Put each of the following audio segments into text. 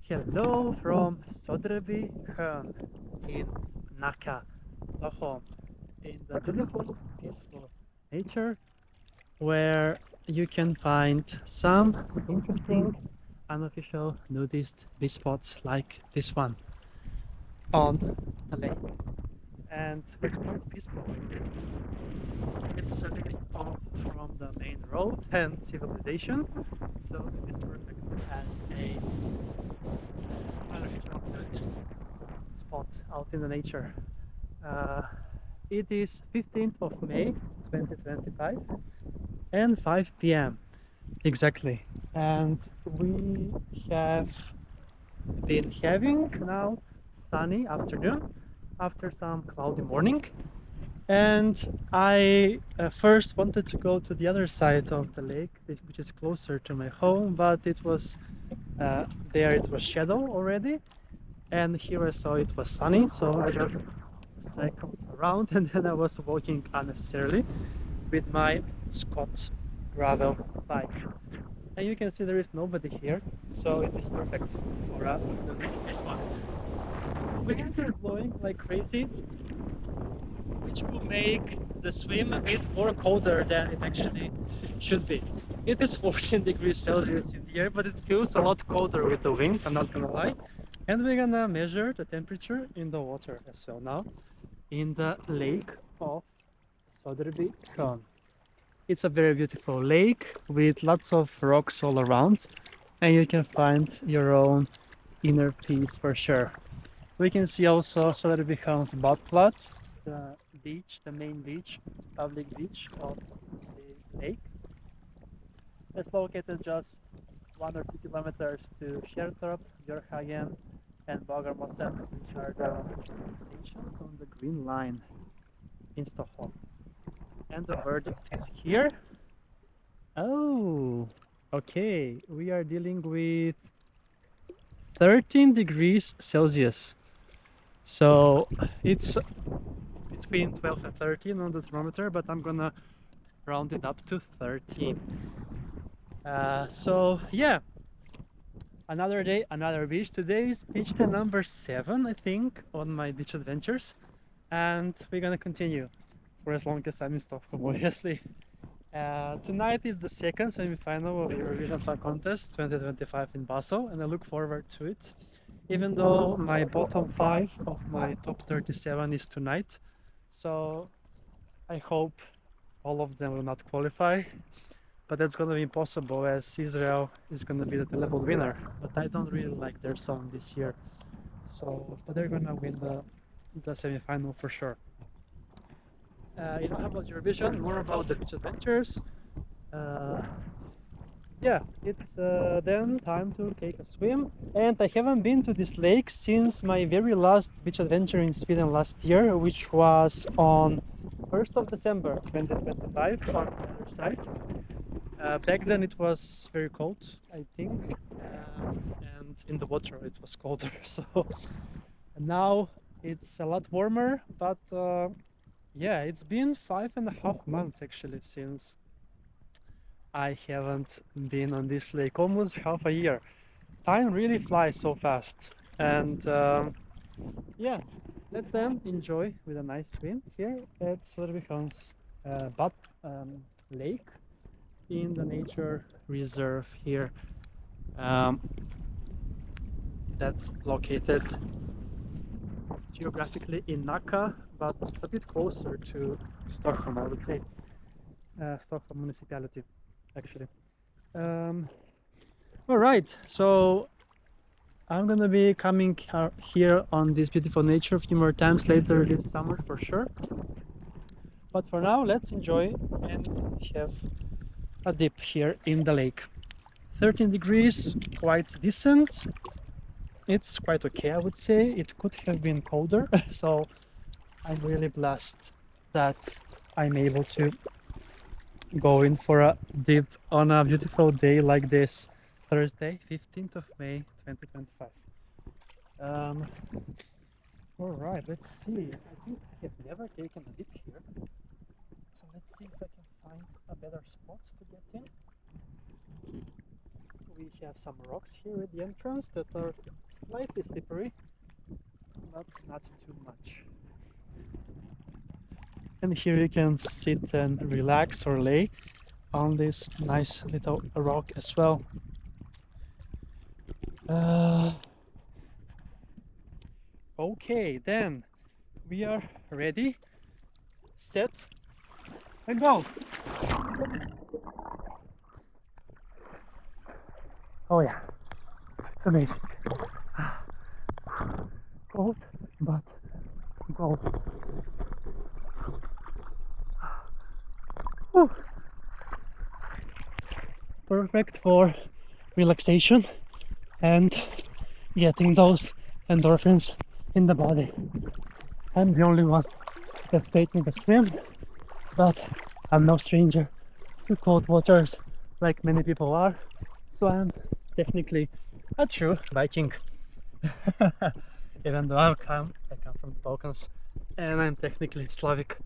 Hello from Söderbysjön in Nacka, Stockholm, in the beautiful, peaceful nature where you can find some interesting unofficial nudist beach spots like this one on the lake. And it's quite peaceful. It's a bit off from the main road and civilization, so it is perfect as a unofficial nudist spot out in the nature. Uh, it is 15th of May 2025 and 5 p.m. exactly, and we have been having now sunny afternoon after some cloudy morning, and I first wanted to go to the other side of the lake, which is closer to my home, but it was there it was shadow already, and here I saw it was sunny, so I just cycled around and then I was walking unnecessarily with my Scott gravel bike. And you can see there is nobody here, so it is perfect for the next one. Wind is blowing like crazy, which will make the swim a bit more colder than it actually should be. It is 14 degrees Celsius in the air, but it feels a lot colder with the wind, I'm not gonna lie. And we're gonna measure the temperature in the water as well now, in the lake of Söderbysjön. It's a very beautiful lake with lots of rocks all around, and you can find your own inner peace for sure. We can see also Söderbysjön's badplats, the beach, the main beach, public beach of the lake. It's located just 1 or 2 kilometers to Schertorp, Björkhagen, and Bagarmossen, which are the stations on the Green Line in Stockholm. And the verdict is here. Oh, okay. We are dealing with 13 degrees Celsius. So it's between 12 and 13 on the thermometer, but I'm gonna round it up to 13. So yeah, another day, another beach. Today is beach day number 7, I think, on my beach adventures, and we're gonna continue for as long as I'm in Stockholm, obviously. Tonight is the second semi-final of Eurovision Song Contest 2025 in Basel, and I look forward to it. Even though my bottom 5 of my top 37 is tonight, so I hope all of them will not qualify. But that's gonna be impossible as Israel is gonna be the telephone winner. But I don't really like their song this year, so but they're gonna win the semi-final for sure. How about Eurovision? More about the beach adventures. Uh, yeah, it's then time to take a swim. And I haven't been to this lake since my very last beach adventure in Sweden last year, which was on 1st of December 2025 on the other side. Back then it was very cold, I think, and in the water it was colder. So now it's a lot warmer, but yeah, it's been 5.5 months actually since I haven't been on this lake, almost half a year. Time really flies so fast, and yeah, let's then enjoy with a nice swim here at Söderbysjön's Bad Lake in the nature reserve here. Um, that's located geographically in Nacka, but a bit closer to Stockholm, I would say. Stockholm municipality, actually. Um, all right, so I'm gonna be coming here on this beautiful nature a few more times later this summer for sure. But for now, let's enjoy and have a dip here in the lake. 13 degrees, quite decent. It's quite okay, I would say. It could have been colder, so I'm really blessed that I'm able to go in for a dip on a beautiful day like this, Thursday, 15th of May 2025. All right, let's see. I think I have never taken a dip here, so let's see if I can find a better spot to get in we have some rocks here at the entrance that are slightly slippery, but not too much. And here you can sit and relax or lay on this nice little rock as well. Okay, then we are ready, set, and go! Oh yeah, it's amazing. Cold, but gold. Whew. Perfect for relaxation and getting those endorphins in the body. I'm the only one that's taking a swim, but I'm no stranger to cold waters like many people are, so I'm technically a true Viking. Even though I come from the Balkans and I'm technically Slavic.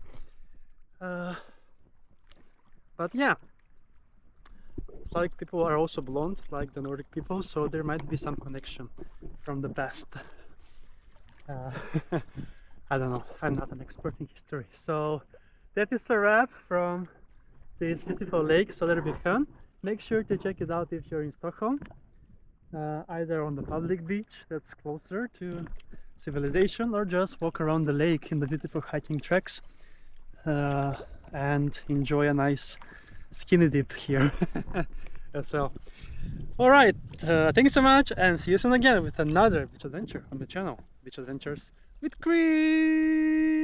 But yeah, Slavic people are also blonde like the Nordic people, so there might be some connection from the past. I don't know, I'm not an expert in history. So that is a wrap from this beautiful lake, Söderbysjön. Make sure to check it out if you're in Stockholm, either on the public beach that's closer to civilization, or just walk around the lake in the beautiful hiking tracks and enjoy a nice skinny dip here as well. Alright, thank you so much, and see you soon again with another beach adventure on the channel, Beach Adventures with Chris.